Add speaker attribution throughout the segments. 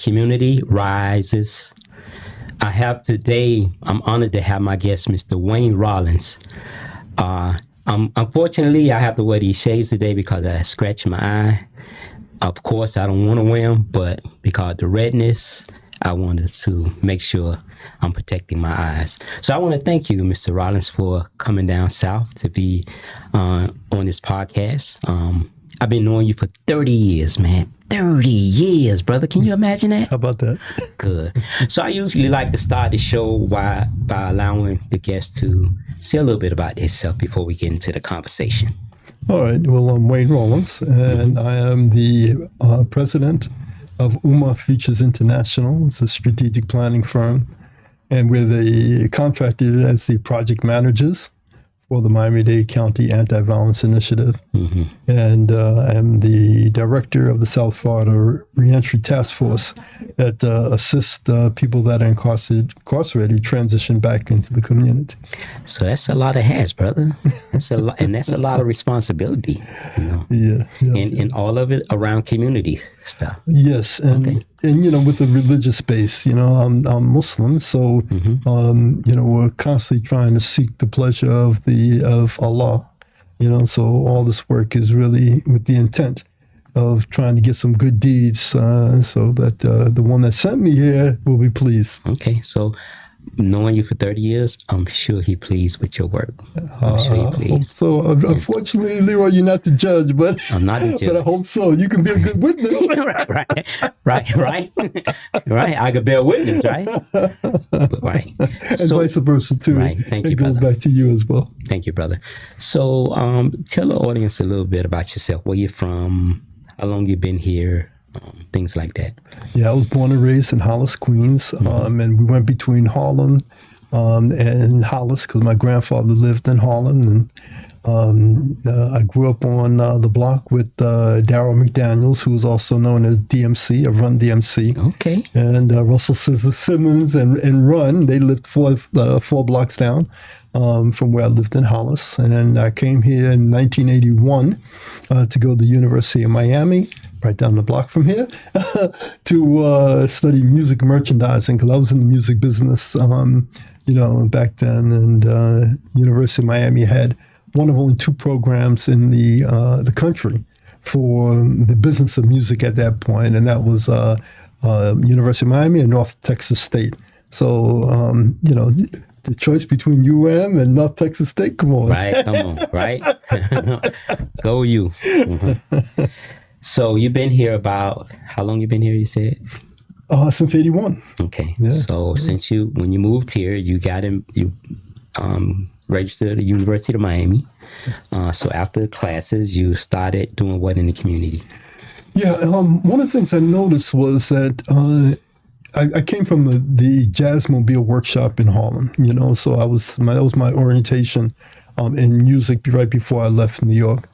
Speaker 1: community rises. I have today, I'm honored to have my guest, Mr. Wayne Rollins. Unfortunately, I have to wear these shades today because I scratched my eye. Of course, I don't want to wear them, but because of the redness, I wanted to make sure I'm protecting my eyes. So I want to thank you, Mr. Rollins, for coming down south to be on this podcast. I've been knowing you for 30 years, man. 30 years, brother. Can you imagine that?
Speaker 2: How about that?
Speaker 1: Good. So I usually like to start the show by allowing the guests to say a little bit about themselves before we get into the conversation.
Speaker 2: All right. Well, I'm Wayne Rollins, and I am the president of UMA Futures International. It's a strategic planning firm, and we're the contracted as the project managers for the Miami-Dade County Anti-Violence Initiative. And I'm the director of the South Florida Reentry Task Force that assists people that are incarcerated transition back into the community.
Speaker 1: So that's a lot of hats, brother. That's a lot, and that's a lot of responsibility, you know.
Speaker 2: Yeah.
Speaker 1: And all of it around community stuff.
Speaker 2: Yes, and you know, with the religious base, you know, I'm Muslim, so you know, we're constantly trying to seek the pleasure of Allah, you know. So all this work is really with the intent of trying to get some good deeds, so that the one that sent me here will be pleased.
Speaker 1: Okay, so knowing you for 30 years, I'm sure he pleased with your work. I'm sure he pleased.
Speaker 2: So unfortunately, Leroy, you're not the judge, but
Speaker 1: I'm not the judge.
Speaker 2: But I hope so. You can be a good witness.
Speaker 1: right. I could bear witness, right? Right.
Speaker 2: And vice versa too.
Speaker 1: Right. Thank you,
Speaker 2: it goes
Speaker 1: brother.
Speaker 2: back to you as well.
Speaker 1: Thank you, brother. So tell the audience a little bit about yourself. Where you're from, how long you've been here, things like that.
Speaker 2: Yeah, I was born and raised in Hollis, Queens, and we went between Harlem and Hollis because my grandfather lived in Harlem. And I grew up on the block with Darryl McDaniels, who was also known as DMC, or Run DMC.
Speaker 1: Okay.
Speaker 2: And Russell Scissor Simmons and Run, they lived four blocks down from where I lived in Hollis. And I came here in 1981 to go to the University of Miami, right down the block from here, to study music merchandising, because I was in the music business, you know, back then. And University of Miami had one of only two programs in the country for the business of music at that point, and that was University of Miami and North Texas State. So, you know, the choice between UM and North Texas State, come on.
Speaker 1: Right, come on, right? Go you. So you've been here about, how long you been here, you said?
Speaker 2: Since 81.
Speaker 1: Okay. Yeah. So since when you moved here, you registered at the University of Miami. So after the classes, you started doing what in the community?
Speaker 2: Yeah. One of the things I noticed was that I came from the Jazzmobile workshop in Harlem, you know, so that was my orientation in music right before I left New York.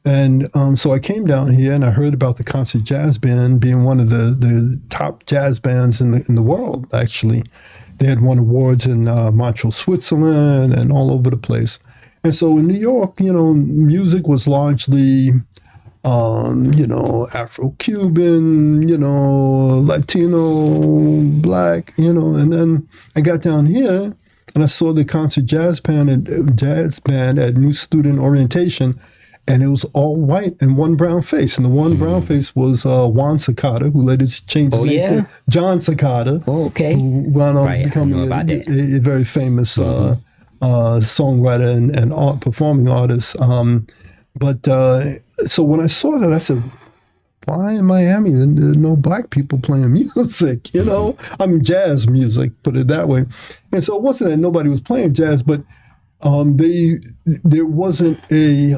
Speaker 2: And so I came down here and I heard about the Concert Jazz Band being one of the top jazz bands in the world, actually. They had won awards in Montreal, Switzerland, and all over the place. And so in New York, you know, music was largely, you know, Afro-Cuban, you know, Latino, Black, you know. And then I got down here and I saw the Concert Jazz Band at New Student Orientation. And it was all white and one brown face. And the one brown face was Juan Sakata, who later changed his name to John Sakata.
Speaker 1: Oh, okay.
Speaker 2: Who went on becoming a very famous songwriter and art performing artist. So when I saw that, I said, why in Miami there are no black people playing music, you know? I mean, jazz music, put it that way. And so it wasn't that nobody was playing jazz, but there wasn't a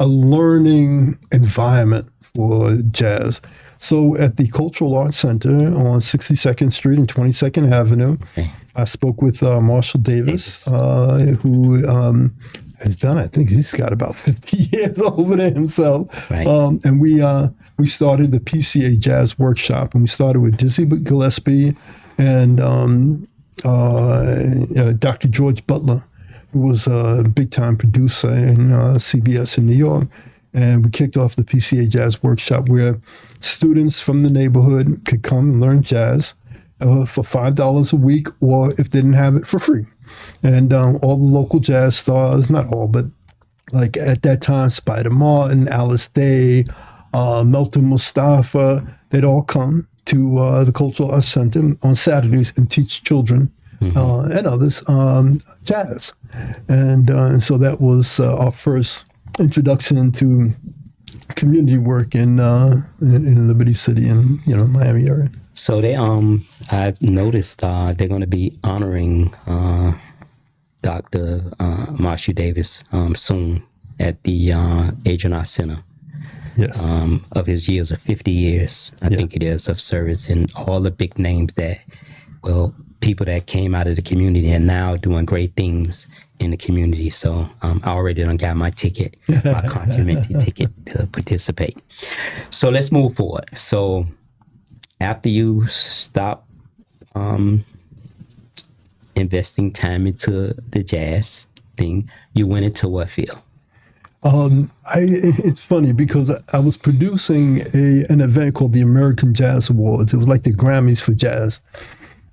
Speaker 2: learning environment for jazz. So at the Cultural Arts Center on 62nd Street and 22nd Avenue, I spoke with Marshall Davis, who has done, I think he's got about 50 years over there himself. Right. And we started the PCA Jazz Workshop, and we started with Dizzy Gillespie and Dr. George Butler, who was a big-time producer in CBS in New York. and we kicked off the PCA Jazz Workshop where students from the neighborhood could come and learn jazz for $5 a week, or if they didn't have it, for free. And all the local jazz stars, not all, but like at that time, Spider Martin, Alice Day, Melton Mustafa, they'd all come to the Cultural Arts Center on Saturdays and teach children and others jazz. And so that was our first introduction to community work in Liberty City and Miami area.
Speaker 1: So they I've noticed they're going to be honoring Dr. Marshall Davis soon at the Adrian R. Center.
Speaker 2: Yes.
Speaker 1: Of his years of 50 years, I think it is, of service, and all the big names that, people that came out of the community and now doing great things in the community. So I already done got my ticket, my complimentary ticket to participate. So let's move forward. So after you stop investing time into the jazz thing, you went into what field?
Speaker 2: It's funny because I was producing an event called the American Jazz Awards. It was like the Grammys for jazz.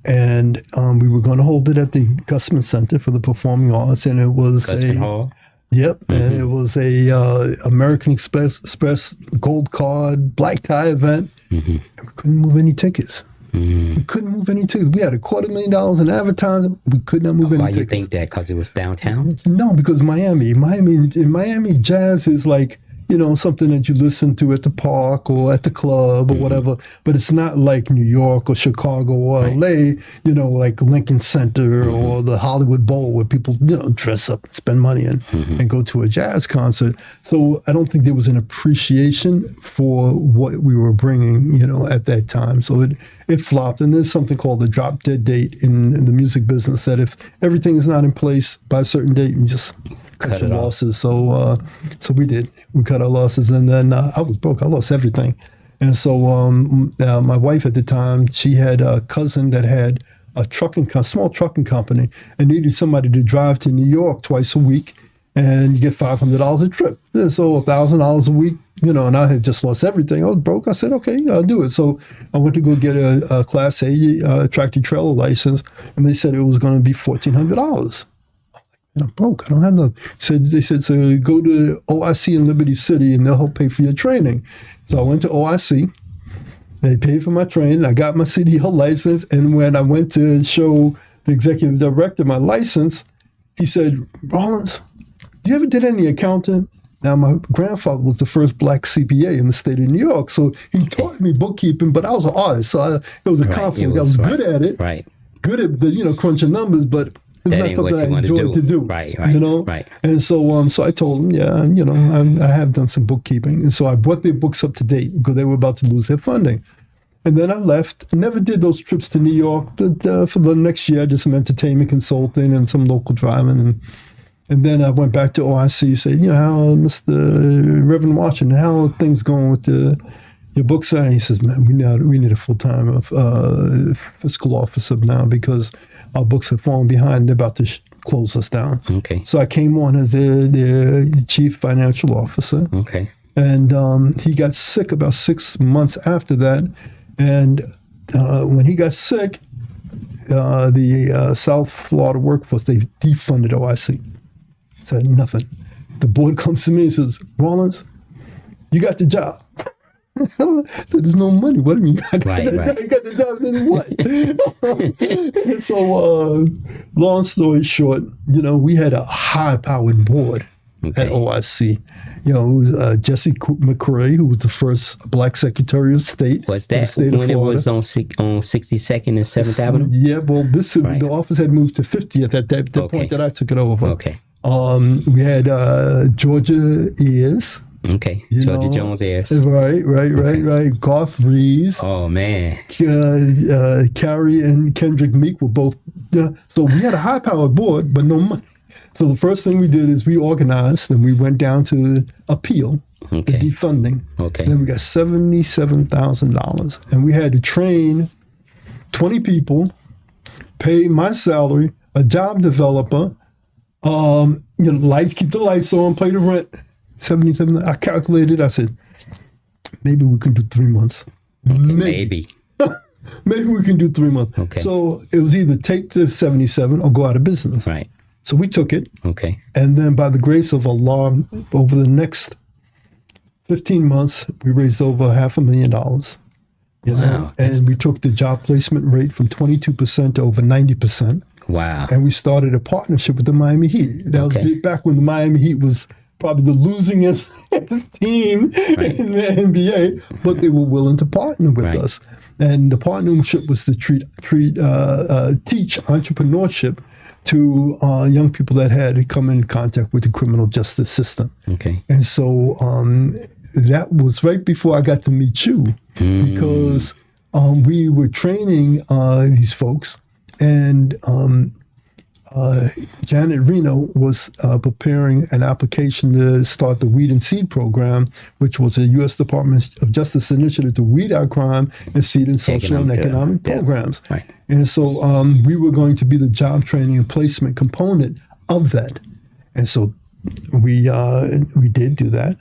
Speaker 2: And we were going to hold it at the Gusman Center for the Performing Arts. And it was
Speaker 1: Gusman Hall?
Speaker 2: Yep. Mm-hmm. And it was a American Express gold card, black tie event. Mm-hmm. And we couldn't move any tickets. Mm. We couldn't move any tickets. We had $250,000 in advertising. We could not move any tickets.
Speaker 1: Why you think that? Because it was downtown?
Speaker 2: No, because Miami, jazz is like, something that you listen to at the park or at the club or whatever. But it's not like New York or Chicago or LA, like Lincoln Center or the Hollywood Bowl where people, dress up and spend money and go to a jazz concert. So I don't think there was an appreciation for what we were bringing, at that time. So it flopped. And there's something called the drop dead date in the music business that if everything is not in place by a certain date, you just cut your losses. So we did. We cut our losses, and then I was broke. I lost everything. And so my wife at the time, she had a cousin that had a small trucking company and needed somebody to drive to New York twice a week, and you get $500 a trip. And so $1,000 a week, and I had just lost everything. I was broke. I said, okay, I'll do it. So I went to go get a Class A tractor trailer license, and they said it was going to be $1,400. And I'm broke. I don't have nothing. They said, so go to OIC in Liberty City and they'll help pay for your training. So I went to OIC. They paid for my training. I got my CDL license. And when I went to show the executive director my license, he said, Rollins, you ever did any accounting? Now, my grandfather was the first black CPA in the state of New York. So he taught me bookkeeping, but I was an artist. So it was a conflict. I was good at it.
Speaker 1: Right.
Speaker 2: Good at the, crunching numbers, but it's not something I enjoyed to do.
Speaker 1: Right.
Speaker 2: And so I told them, I have done some bookkeeping. And so I brought their books up to date because they were about to lose their funding. And then I left. Never did those trips to New York. But for the next year, I did some entertainment consulting and some local driving. And then I went back to OIC, said, how, Mr. Reverend Washington, how are things going with your book signing? He says, man, we need a full-time fiscal officer now because our books have fallen behind. They're about to close us down.
Speaker 1: Okay.
Speaker 2: So I came on as their chief financial officer.
Speaker 1: Okay.
Speaker 2: And he got sick about 6 months after that. And when he got sick, the South Florida workforce, they defunded OIC. Said nothing. The board comes to me and says, Rollins, you got the job. There's no money. What do you mean? I got the job, then what? So, long story short, we had a high-powered board at OIC. It was Jesse McCrae, who was the first black Secretary of State.
Speaker 1: Was that when it was on 62nd and 7th Avenue?
Speaker 2: Yeah, well, the office had moved to 50th at that point that I took it over.
Speaker 1: Okay.
Speaker 2: We had Georgia Ayers.
Speaker 1: Okay. Georgia Jones Ayers.
Speaker 2: Right. Garth Reeves.
Speaker 1: Oh, man.
Speaker 2: Carrie and Kendrick Meek were both. So we had a high-powered board, but no money. So the first thing we did is we organized and we went down to appeal the defunding.
Speaker 1: Okay.
Speaker 2: And then we got $77,000. And we had to train 20 people, pay my salary, a job developer, keep the lights on, pay the rent. 77. I calculated. I said, maybe we can do 3 months.
Speaker 1: Maybe.
Speaker 2: Maybe we can do 3 months.
Speaker 1: Okay.
Speaker 2: So it was either take the 77 or go out of business.
Speaker 1: Right.
Speaker 2: So we took it.
Speaker 1: Okay.
Speaker 2: And then by the grace of Allah, over the next 15 months, we raised over $500,000. You know,
Speaker 1: Wow.
Speaker 2: and we took the job placement rate from 22% to over 90%.
Speaker 1: Wow.
Speaker 2: And we started a partnership with the Miami Heat. That was back when the Miami Heat was probably the losingest team in the NBA, but they were willing to partner with us. And the partnership was to teach entrepreneurship to young people that had come in contact with the criminal justice system.
Speaker 1: Okay.
Speaker 2: And so that was right before I got to meet you, because we were training these folks, and Janet Reno was preparing an application to start the Weed and Seed program, which was a U.S. Department of Justice initiative to weed out crime and seed in social and economic programs. Right. And so we were going to be the job training and placement component of that. And so we did do that.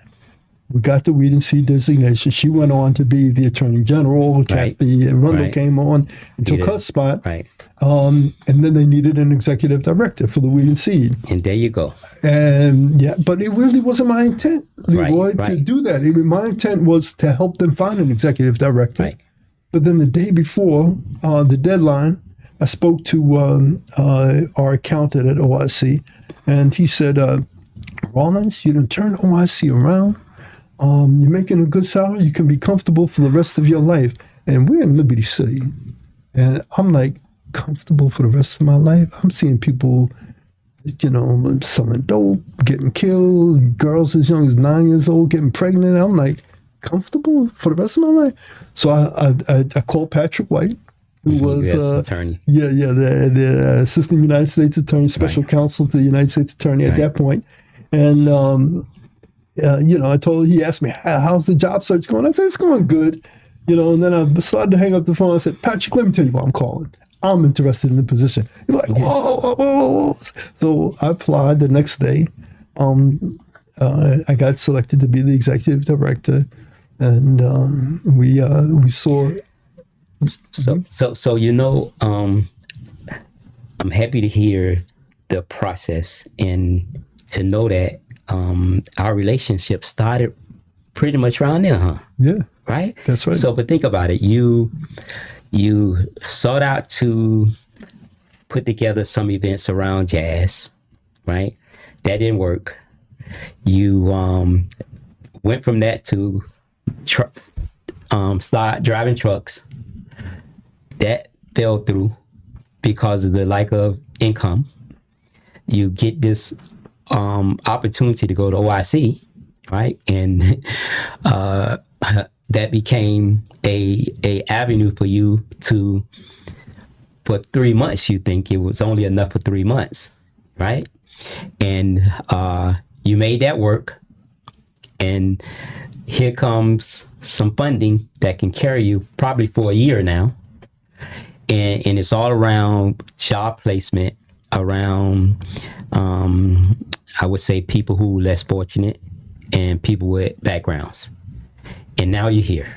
Speaker 2: We got the Weed and Seed designation. She went on to be the Attorney General. Kathy Rundle came on and took her spot. Right. And then they needed an executive director for the Weed and Seed.
Speaker 1: And there you go.
Speaker 2: And but it really wasn't my intent, Leroy, to do that. My intent was to help them find an executive director. Right. But then the day before the deadline, I spoke to our accountant at OIC, and he said, Rollins, you done turn OIC around. You're making a good salary. You can be comfortable for the rest of your life. And we're in Liberty City. And I'm like, comfortable for the rest of my life? I'm seeing people, selling dope, getting killed, girls as young as 9 years old getting pregnant. I'm like, comfortable for the rest of my life? So I called Patrick White, who was
Speaker 1: attorney.
Speaker 2: The Assistant United States Attorney, Special Counsel to the United States Attorney at that point. And I told he asked me, how's the job search going? I said, it's going good. And then I started to hang up the phone. I said, Patrick, let me tell you why I'm calling. I'm interested in the position. You're like, whoa. So I applied the next day. I got selected to be the executive director, and we saw.
Speaker 1: So I'm happy to hear the process and to know that our relationship started pretty much around there, huh?
Speaker 2: Yeah.
Speaker 1: Right?
Speaker 2: That's right.
Speaker 1: So, but think about it. You sought out to put together some events around jazz, right? That didn't work. You went from that to start driving trucks. That fell through because of the lack of income. You get this opportunity to go to OIC, right? And that became a avenue for you to, for 3 months, you think it was only enough for 3 months, right? And you made that work, and here comes some funding that can carry you probably for a year now. And it's all around job placement, around, I would say, people who are less fortunate and people with backgrounds. And now you're here.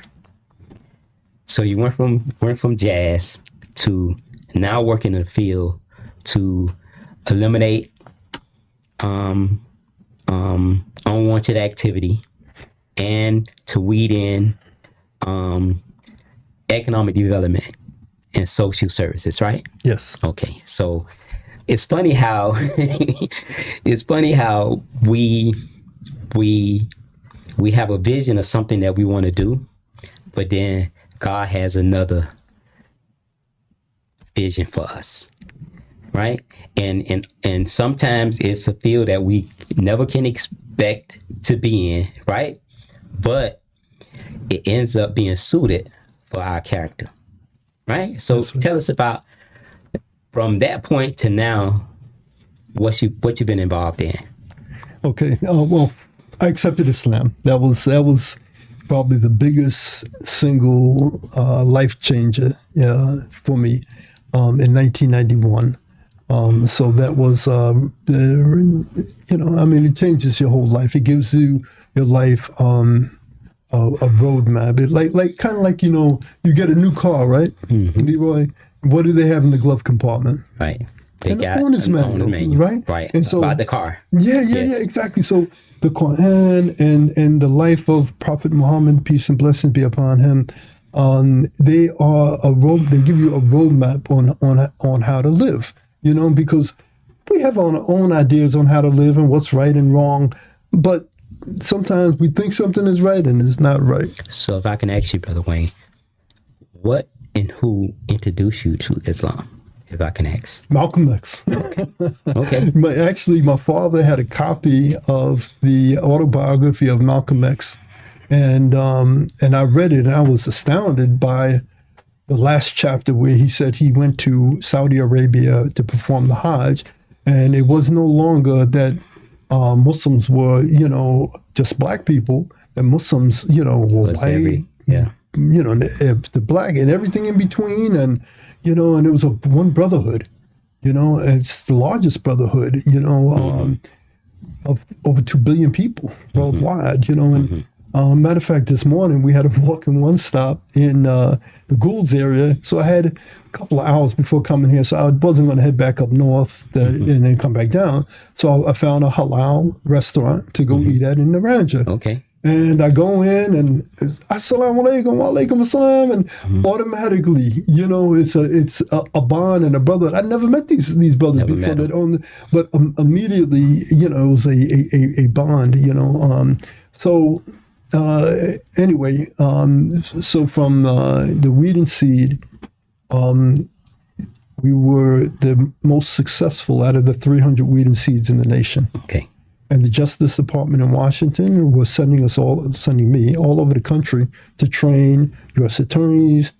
Speaker 1: So you went from jazz to now working in the field to eliminate unwanted activity and to weed in economic development and social services, right?
Speaker 2: Yes.
Speaker 1: Okay. So it's funny how we have a vision of something that we want to do, but then God has another vision for us, right? And sometimes it's a field that we never can expect to be in, right? But it ends up being suited for our character, right? So tell us about, from that point to now, what you've been involved in.
Speaker 2: Okay. Well, I accepted Islam. That was probably the biggest single life changer for me in 1991. So that was, it changes your whole life. It gives you your life a roadmap. It like kind of like you get a new car, right, Leroy? What do they have in the glove compartment?
Speaker 1: Right. They
Speaker 2: And the
Speaker 1: got
Speaker 2: owner's
Speaker 1: an
Speaker 2: manual,
Speaker 1: owner manual.
Speaker 2: right?
Speaker 1: Right.
Speaker 2: And so
Speaker 1: About the car.
Speaker 2: Yeah, exactly. So the Quran and the life of Prophet Muhammad, peace and blessings be upon him, they are they give you a roadmap on how to live. Because we have our own ideas on how to live and what's right and wrong, but sometimes we think something is right and it's not right.
Speaker 1: So if I can ask you, Brother Wayne, what and who introduced you to Islam? If I can ask.
Speaker 2: Malcolm X.
Speaker 1: Okay.
Speaker 2: Actually, my father had a copy of the autobiography of Malcolm X, and I read it, and I was astounded by the last chapter where he said he went to Saudi Arabia to perform the Hajj, and it was no longer that Muslims were, just black people, and Muslims, were white, the black and everything in between, and it was one brotherhood, it's the largest brotherhood, of over 2 billion people worldwide, and matter of fact, this morning we had a walk in one stop in the Gould's area, so I had a couple of hours before coming here, so I wasn't going to head back up north and then come back down, so I found a halal restaurant to go eat at in Naranja.
Speaker 1: Okay.
Speaker 2: And I go in and assalamu alaikum, wa alaikum assalam, and automatically, it's a bond and a brother. I never met these brothers before that owned, but immediately, it was a bond, So anyway, so from the weed and seed, we were the most successful out of the 300 weed and seeds in the nation.
Speaker 1: Okay.
Speaker 2: And the Justice Department in Washington was sending me all over the country to train U.S. attorneys,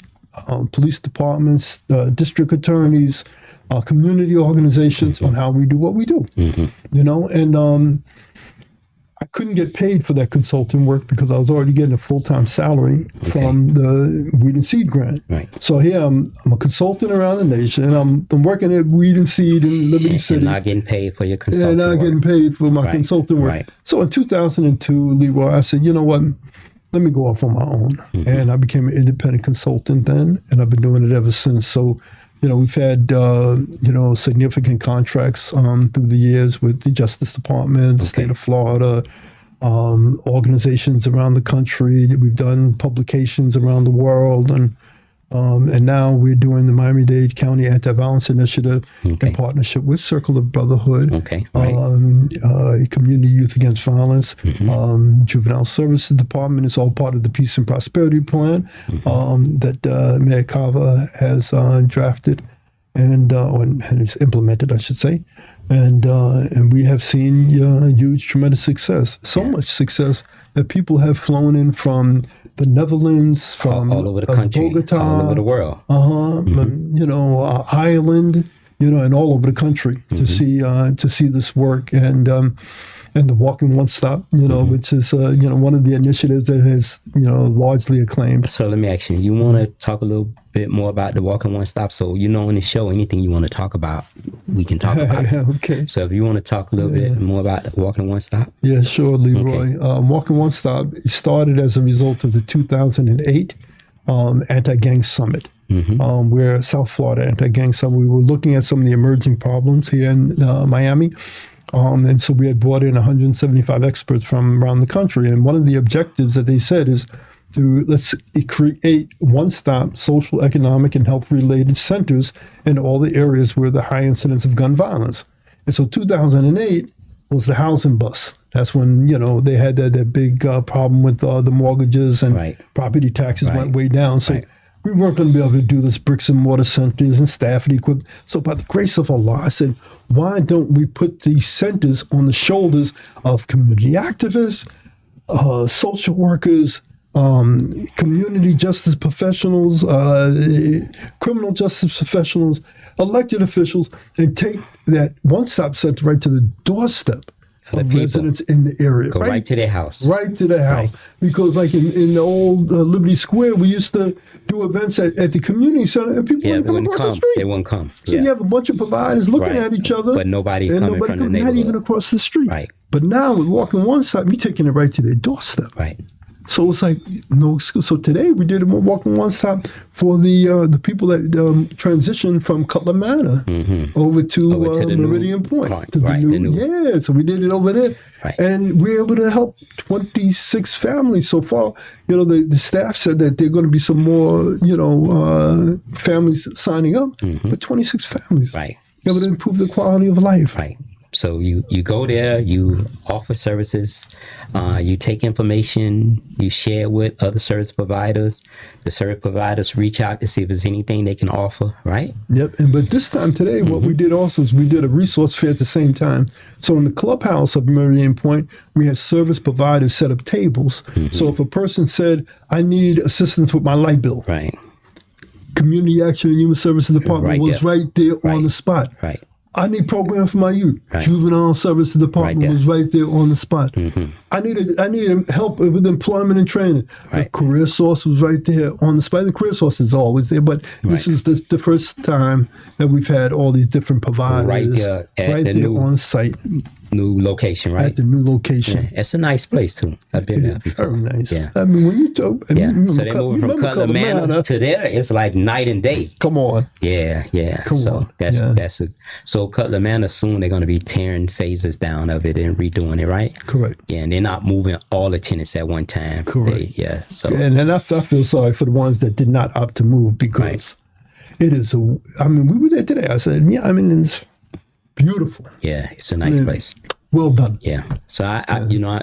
Speaker 2: police departments, district attorneys, community organizations on how we do what we do. And I couldn't get paid for that consulting work because I was already getting a full-time salary from the Weed and Seed grant.
Speaker 1: Right.
Speaker 2: So here I'm a consultant around the nation, and I'm working at Weed and Seed in Liberty City.
Speaker 1: And not getting paid for your consulting work.
Speaker 2: Yeah, not getting paid for my consulting work.
Speaker 1: Right.
Speaker 2: So in 2002, Leroy, I said, you know what? Let me go off on my own. And I became an independent consultant then, and I've been doing it ever since. So, we've had, significant contracts through the years with the Justice Department, the state of Florida, organizations around the country. We've done publications around the world, and now we're doing the Miami-Dade County Anti-Violence Initiative in partnership with Circle of Brotherhood, Community Youth Against Violence, Juvenile Services Department. It's all part of the Peace and Prosperity Plan that Mayor Carver has drafted and is implemented, I should say. And we have seen huge, tremendous success. So much success that people have flown in from the Netherlands, from
Speaker 1: all over the country,
Speaker 2: Bogota,
Speaker 1: all over the world,
Speaker 2: Ireland, and all over the country to see this work, and the Walk in One Stop, which is one of the initiatives that has largely acclaimed.
Speaker 1: So let me ask you: you want to talk a little bit more about the Walk in One Stop? So in the show, anything you want to talk about, we can talk about.
Speaker 2: Okay.
Speaker 1: So if you want to talk a little bit more about the Walk in One Stop.
Speaker 2: Yeah, sure, Leroy. Walk in One Stop started as a result of the 2008 Anti-Gang Summit. Where South Florida Anti-Gang Summit, we were looking at some of the emerging problems here in Miami. And so we had brought in 175 experts from around the country. And one of the objectives that they said is let's create one-stop social, economic, and health-related centers in all the areas where the high incidence of gun violence. And so 2008 was the housing bust. That's when, they had that big problem with the mortgages and property taxes went way down. So we weren't going to be able to do this bricks and mortar centers and staff and equipment. So by the grace of Allah, I said, why don't we put these centers on the shoulders of community activists, social workers, community justice professionals, criminal justice professionals, elected officials, and take that one-stop center right to the doorstep
Speaker 1: Other
Speaker 2: of
Speaker 1: people.
Speaker 2: residents in the area.
Speaker 1: Go right to their house.
Speaker 2: Right to the house.
Speaker 1: Right.
Speaker 2: Because like in the old Liberty Square, we used to do events at the community center, and people wouldn't come across the street.
Speaker 1: They wouldn't come.
Speaker 2: So you have a bunch of providers looking
Speaker 1: Right.
Speaker 2: at each other.
Speaker 1: But nobody
Speaker 2: and
Speaker 1: coming
Speaker 2: nobody
Speaker 1: from the
Speaker 2: coming, not
Speaker 1: neighborhood.
Speaker 2: even across the street.
Speaker 1: Right.
Speaker 2: But now with walking one side, we taking it right to their doorstep.
Speaker 1: Right.
Speaker 2: So it's like no excuse. So today we did a walking one stop for the people that transitioned from Cutler Manor over to
Speaker 1: the
Speaker 2: Meridian Point. To
Speaker 1: right,
Speaker 2: the new, yeah, so we did it over there.
Speaker 1: Right.
Speaker 2: And we're able to help 26 families so far. You know, the staff said that there are going to be some more, families signing up, but 26 families.
Speaker 1: Right.
Speaker 2: Able to improve the quality of life.
Speaker 1: Right. So you go there, you offer services, you take information, you share with other service providers. The service providers reach out to see if there's anything they can offer, right?
Speaker 2: Yep. But this time today, what we did also is we did a resource fair at the same time. So in the clubhouse of Meridian Point, we had service providers set up tables. So if a person said, I need assistance with my light bill,
Speaker 1: Right.
Speaker 2: Community Action and Human Services Department
Speaker 1: Right
Speaker 2: was
Speaker 1: there.
Speaker 2: right there on
Speaker 1: Right.
Speaker 2: the spot.
Speaker 1: Right.
Speaker 2: I need program for my youth.
Speaker 1: Right.
Speaker 2: Juvenile Services Department
Speaker 1: Right there.
Speaker 2: was right there on the spot. I needed help with employment and training.
Speaker 1: Right.
Speaker 2: The Career Source was right there on the spot. The Career Source is always there, but this
Speaker 1: Right.
Speaker 2: is the first time that we've had all these different providers
Speaker 1: Right there at the new-
Speaker 2: on site
Speaker 1: New location, right?
Speaker 2: at the new location.
Speaker 1: It's a nice place too. I've been there before.
Speaker 2: Very nice.
Speaker 1: Yeah.
Speaker 2: I mean, when you talk,
Speaker 1: Yeah.
Speaker 2: remember
Speaker 1: So they moving from Cutler Manor to there. It's like night and day.
Speaker 2: Come on.
Speaker 1: Yeah.
Speaker 2: Come
Speaker 1: So
Speaker 2: on.
Speaker 1: that's
Speaker 2: Yeah.
Speaker 1: so Cutler Manor soon they're going to be tearing phases down of it and redoing it, right?
Speaker 2: Correct.
Speaker 1: Yeah, and they're not moving all the tenants at one time.
Speaker 2: Correct.
Speaker 1: So
Speaker 2: And then I feel sorry for the ones that did not opt to move because
Speaker 1: Right.
Speaker 2: it is we were there today. I said, yeah, I mean, it's beautiful.
Speaker 1: yeah, it's a nice place.
Speaker 2: Well done.
Speaker 1: Yeah. So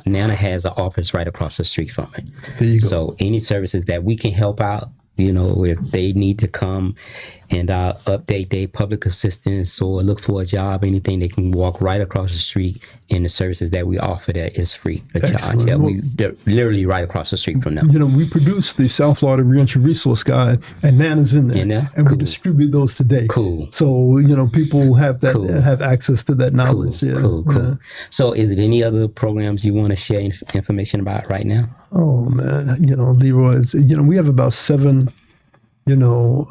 Speaker 1: Nana has an office right across the street from it.
Speaker 2: There you go.
Speaker 1: So any services that we can help out, if they need to come and update their public assistance or look for a job, anything, they can walk right across the street, and the services that we offer there is free of charge.
Speaker 2: Excellent.
Speaker 1: Yeah,
Speaker 2: Well,
Speaker 1: they're literally right across the street from them.
Speaker 2: We produced the South Florida Reentry Resource Guide, and Nana's in there.
Speaker 1: In there?
Speaker 2: And we
Speaker 1: Cool.
Speaker 2: distribute those today.
Speaker 1: Cool.
Speaker 2: So, people have that
Speaker 1: Cool.
Speaker 2: have access to that knowledge.
Speaker 1: Cool. So is it any other programs you want to share information about right now?
Speaker 2: Oh, man. Leroy, we have about 7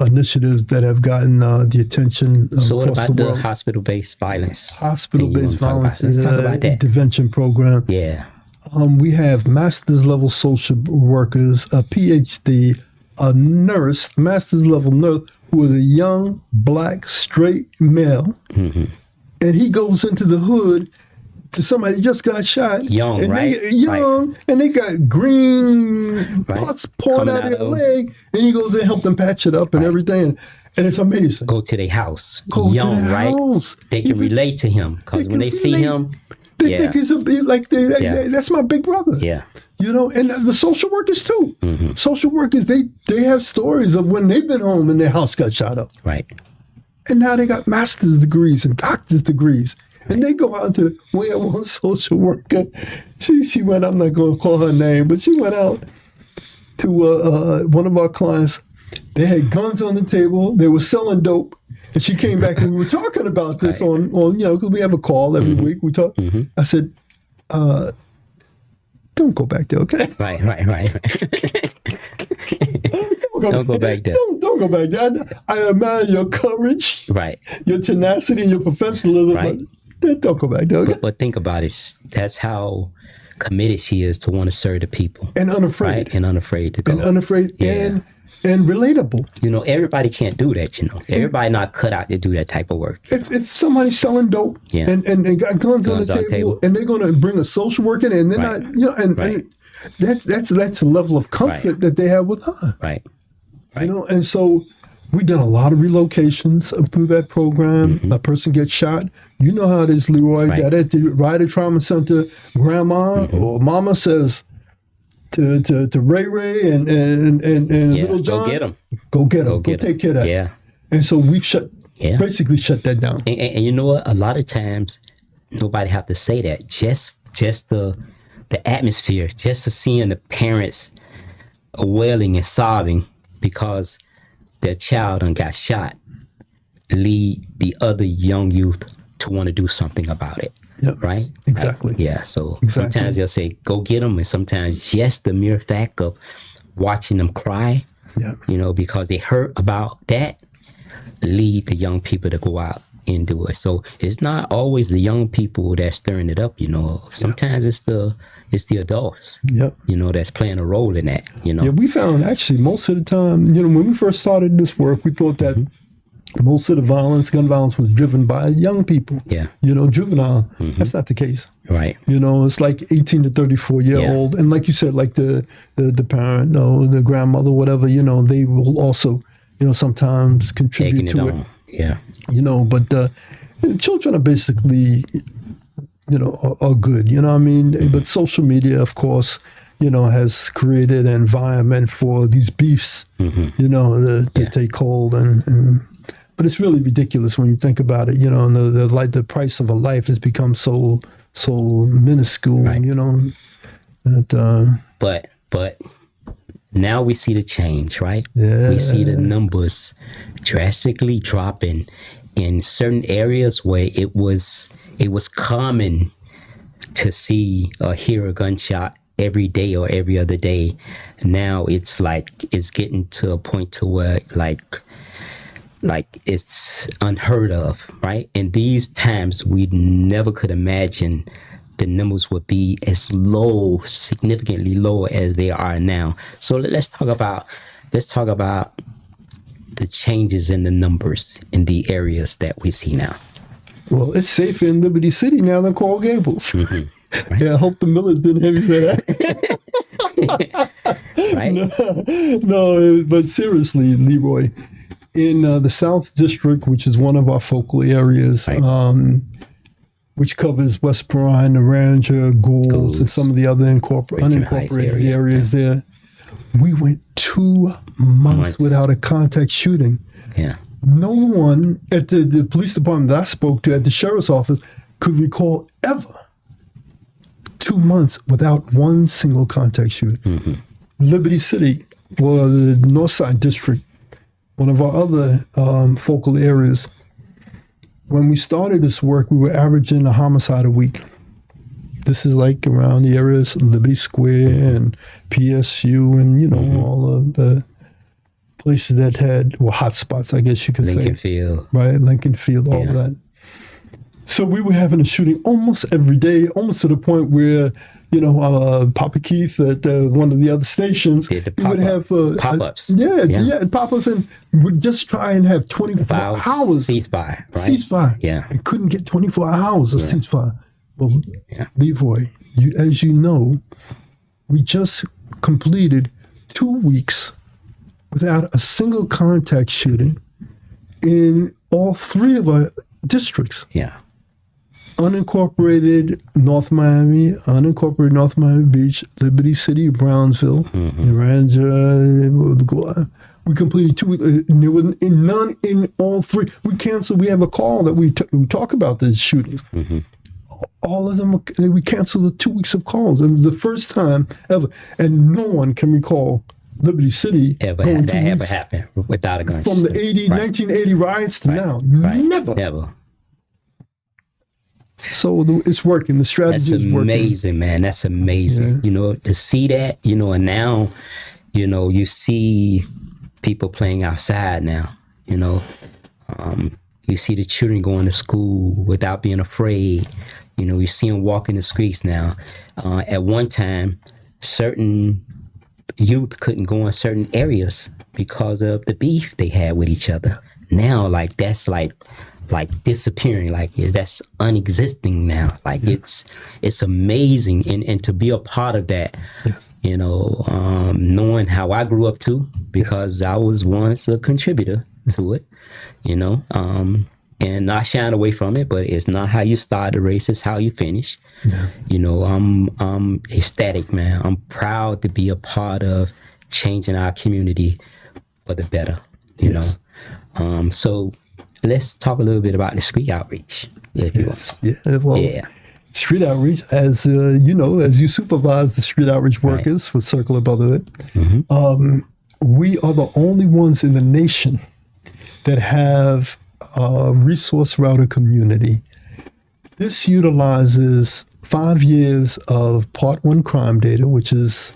Speaker 2: initiatives that have gotten the attention
Speaker 1: So what
Speaker 2: across
Speaker 1: about
Speaker 2: the
Speaker 1: the
Speaker 2: world.
Speaker 1: hospital-based violence?
Speaker 2: Hospital-based violence
Speaker 1: Let's talk about that.
Speaker 2: intervention program.
Speaker 1: Yeah.
Speaker 2: We have master's level social workers, a PhD, a nurse, master's level nurse, who is a young, black, straight male. And he goes into the hood to somebody who just got shot.
Speaker 1: Young,
Speaker 2: and
Speaker 1: right?
Speaker 2: And they got green
Speaker 1: Right.
Speaker 2: parts pouring
Speaker 1: Coming
Speaker 2: out of
Speaker 1: out
Speaker 2: their
Speaker 1: of-
Speaker 2: leg. And he goes in and help them patch it up and everything. And it's amazing.
Speaker 1: Go to their house.
Speaker 2: Go to
Speaker 1: Young,
Speaker 2: their
Speaker 1: right?
Speaker 2: house.
Speaker 1: They can relate to him because when they see him,
Speaker 2: They think he's
Speaker 1: Yeah.
Speaker 2: that's my big brother.
Speaker 1: yeah,
Speaker 2: And the social workers too. Social workers, they have stories of when they've been home and their house got shot up.
Speaker 1: right.
Speaker 2: And now they got master's degrees and doctor's degrees. And they go out to, we have one social worker. She went, I'm not going to call her name, but she went out to one of our clients. They had guns on the table. They were selling dope. And she came back and we were talking about this on because we have a call every week. We talk. I said, don't go back there, okay?
Speaker 1: Right. Don't go back there.
Speaker 2: Don't go back there. I admire your courage,
Speaker 1: Right.
Speaker 2: your tenacity, and your professionalism.
Speaker 1: Right.
Speaker 2: But don't go back there, okay?
Speaker 1: But think about it. That's how committed she is to want to serve the people.
Speaker 2: And unafraid.
Speaker 1: Right. And unafraid to go.
Speaker 2: And unafraid
Speaker 1: Yeah.
Speaker 2: and relatable.
Speaker 1: Everybody can't do that, Everybody not cut out to do that type of work.
Speaker 2: If somebody's selling dope
Speaker 1: Yeah.
Speaker 2: and got guns on the table, and they're going to bring a social worker in, and they're
Speaker 1: Right.
Speaker 2: not, and that's a level of comfort
Speaker 1: Right.
Speaker 2: that they have with her.
Speaker 1: Right.
Speaker 2: And so we've done a lot of relocations through that program. A person gets shot. You know how it is, Leroy.
Speaker 1: Right.
Speaker 2: That at the Ryder Trauma Center, grandma or mama says to Ray and little John,
Speaker 1: go get them.
Speaker 2: Go get them. Go
Speaker 1: get 'em.
Speaker 2: take care of that.
Speaker 1: Yeah.
Speaker 2: And so we've
Speaker 1: Yeah.
Speaker 2: basically shut that down.
Speaker 1: And you know what? A lot of times, nobody have to say that. Just the atmosphere, just to seeing the parents wailing and sobbing because their child done got shot, lead the other young youth to want to do something about it.
Speaker 2: Yep.
Speaker 1: Right?
Speaker 2: Exactly.
Speaker 1: Like, yeah. So
Speaker 2: Exactly.
Speaker 1: sometimes they'll say, go get them. And sometimes just the mere fact of watching them cry,
Speaker 2: Yeah.
Speaker 1: because they hurt about that, lead the young people to go out and do it. So it's not always the young people that's stirring it up, Sometimes it's the adults,
Speaker 2: Yep.
Speaker 1: that's playing a role in that,
Speaker 2: Yeah, we found actually most of the time, when we first started this work, we thought that most of the gun violence was driven by young people.
Speaker 1: Yeah.
Speaker 2: Juvenile. That's not the case.
Speaker 1: Right.
Speaker 2: It's like 18 to 34-year-old. And like you said, like the parent, the grandmother, whatever, they will also, sometimes contribute
Speaker 1: Taking
Speaker 2: to
Speaker 1: it
Speaker 2: it.
Speaker 1: on. Yeah.
Speaker 2: But the children are basically, are good, But social media, of course, has created an environment for these beefs, to take hold. But it's really ridiculous when you think about it, and the price of a life has become so minuscule,
Speaker 1: Right.
Speaker 2: That,
Speaker 1: But now we see the change, right?
Speaker 2: Yeah.
Speaker 1: We see the numbers drastically dropping in certain areas where it was common to see or hear a gunshot every day or every other day. Now it's getting to a point to where like it's unheard of, right? In these times, we never could imagine the numbers would be as low, significantly lower as they are now. So let's talk about the changes in the numbers in the areas that we see now.
Speaker 2: Well, it's safer in Liberty City now than Coral Gables.
Speaker 1: Right.
Speaker 2: Yeah, I hope the Millers didn't hear me say that.
Speaker 1: Right?
Speaker 2: No, but seriously, Leroy, in the South District, which is one of our focal areas,
Speaker 1: Right.
Speaker 2: Which covers West Perrine, Naranja, Goulds, and some of the other unincorporated areas there, we went 2 months without a contact shooting.
Speaker 1: Yeah.
Speaker 2: No one at the police department that I spoke to at the sheriff's office could recall ever 2 months without one single contact shooting. Liberty City, or the North Side District, one of our other focal areas, when we started this work, we were averaging a homicide a week. This is like around the areas of Liberty Square and PSU and, all of the places that had, hot spots, I guess you could
Speaker 1: Lincoln
Speaker 2: say.
Speaker 1: Field.
Speaker 2: Right, Lincoln Field, all of that. So we were having a shooting almost every day, almost to the point where, Papa Keith at one of the other stations,
Speaker 1: Yeah,
Speaker 2: we would have
Speaker 1: pop-ups.
Speaker 2: Yeah, pop-ups, and would just try and have 24 hours
Speaker 1: ceasefire, right?
Speaker 2: Ceasefire.
Speaker 1: Yeah.
Speaker 2: And couldn't get 24 hours of ceasefire. Well,
Speaker 1: Yeah.
Speaker 2: Leroy, as you know, we just completed 2 weeks without a single contact shooting in all 3 of our districts.
Speaker 1: Yeah.
Speaker 2: Unincorporated North Miami, unincorporated North Miami Beach, Liberty City, Brownsville, Naranja. We completed 2 weeks. There was none in all 3. We canceled. We have a call that we talk about the shootings. All of them, we canceled the 2 weeks of calls. It was the first time ever. And no one can recall Liberty City
Speaker 1: Ever happened without a gunshot.
Speaker 2: from the 1980 riots to now. Never. So it's working. The strategy is working.
Speaker 1: That's amazing, man. That's amazing. To see that, and now, you see people playing outside now, you see the children going to school without being afraid. You see them walking the streets now. At one time, certain youth couldn't go in certain areas because of the beef they had with each other. Now, that's disappearing, that's unexisting now. It's amazing, and to be a part of that. Knowing how I grew up too, because I was once a contributor to it, and I shine away from it, but it's not how you start the race, it's how you finish. I'm ecstatic, man. I'm proud to be a part of changing our community for the better, you know. So let's talk a little bit about the street outreach, if you want.
Speaker 2: Street outreach, as as you supervise the street outreach workers for Circle of Brotherhood, we are the only ones in the nation that have a resource router community This utilizes 5 years of Part 1 crime data, which is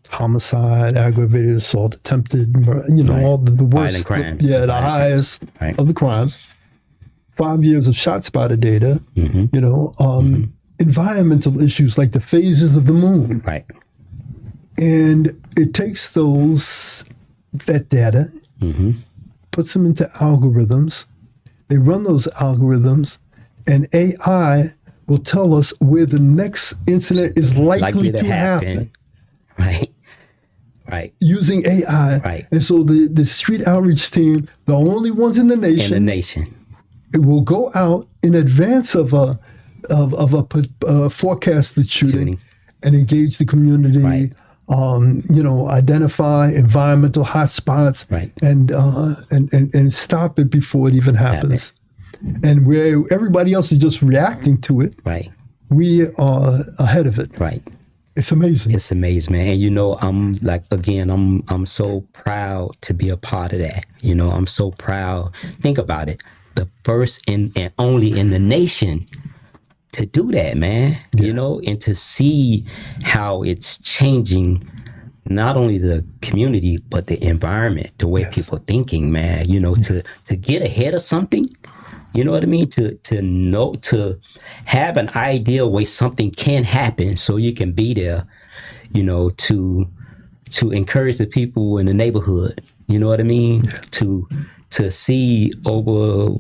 Speaker 2: homicide, aggravated assault, attempted, all the worst.
Speaker 1: Violent crimes.
Speaker 2: The highest of the crimes. 5 years of shot spotter data, environmental issues like the phases of the moon.
Speaker 1: Right.
Speaker 2: And it takes that data, puts them into algorithms. They run those algorithms, and AI will tell us where the next incident is likely to happen.
Speaker 1: Right. Right.
Speaker 2: Using AI.
Speaker 1: Right.
Speaker 2: And so the street outreach team, the only ones in the nation. It will go out in advance of a forecasted shooting and engage the community.
Speaker 1: Right.
Speaker 2: Identify environmental hotspots.
Speaker 1: Right.
Speaker 2: And stop it before it even happens. And where everybody else is just reacting to it.
Speaker 1: Right.
Speaker 2: We are ahead of it.
Speaker 1: Right.
Speaker 2: It's amazing.
Speaker 1: It's amazing, man. And I'm so proud to be a part of that. I'm so proud. Think about it. The first and only in the nation to do that, man. And to see how it's changing not only the community, but the environment, the way people thinking, man, to get ahead of something. You know what I mean? To know, to have an idea where something can happen so you can be there, to encourage the people in the neighborhood. You know what I mean? Yeah. To see over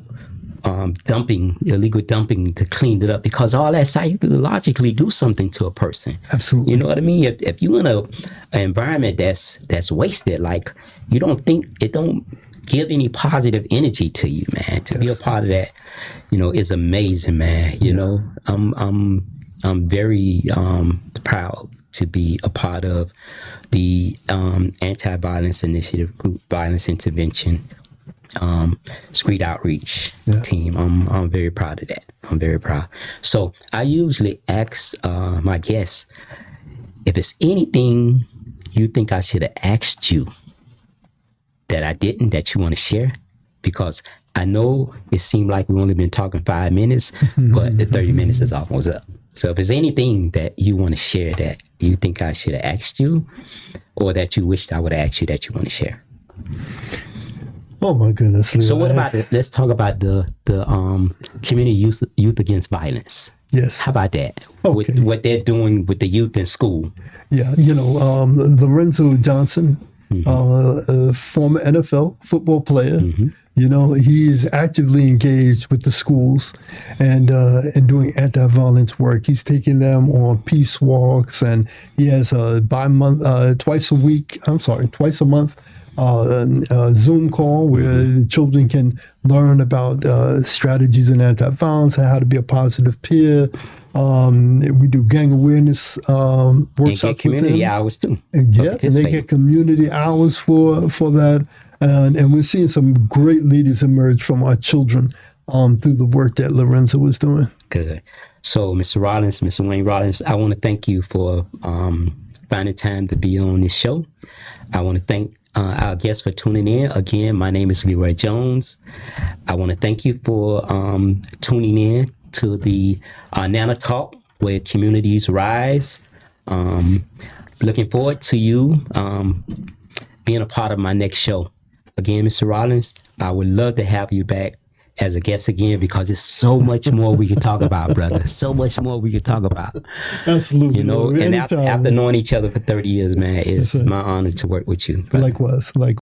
Speaker 1: illegal dumping, to clean it up, because all that psychologically do something to a person.
Speaker 2: Absolutely.
Speaker 1: You know what I mean? If you're in an environment that's wasted, like, you don't think it don't give any positive energy to you, man. To be a part of that, is amazing, man. I'm very proud to be a part of the anti-violence initiative group, violence intervention, street outreach team. I'm very proud of that. I'm very proud. So I usually ask my guests, if it's anything you think I should have asked you that I didn't, that you want to share, because I know it seemed like we've only been talking 5 minutes, but the 30 minutes is almost up. So if there's anything that you want to share that you think I should have asked you, or that you wished I would have asked you, that you want to share.
Speaker 2: Oh my goodness. Leroy.
Speaker 1: So what about let's talk about the community youth against violence.
Speaker 2: Yes.
Speaker 1: How about that?
Speaker 2: Okay.
Speaker 1: With what they're doing with the youth in school.
Speaker 2: Yeah, Lorenzo Johnson, a former NFL football player. He is actively engaged with the schools and doing anti-violence work. He's taking them on peace walks, and he has twice a month Zoom call where the children can learn about strategies in anti-violence and how to be a positive peer. We do gang awareness workshops.
Speaker 1: And get community hours too.
Speaker 2: And they get community hours for that. And we're seeing some great leaders emerge from our children through the work that Lorenzo was doing.
Speaker 1: Good. So, Mr. Wayne Rollins, I want to thank you for finding time to be on this show. I want to thank our guests for tuning in. Again, my name is Leroy Jones. I want to thank you for tuning in to the Nana Talk, where communities rise. Looking forward to you being a part of my next show. Again, Mr. Rollins, I would love to have you back as a guest again, because there's so much more we could talk about, brother. So much more we could talk about.
Speaker 2: Absolutely.
Speaker 1: And after knowing each other for 30 years, man, it's my honor to work with you, brother.
Speaker 2: Likewise.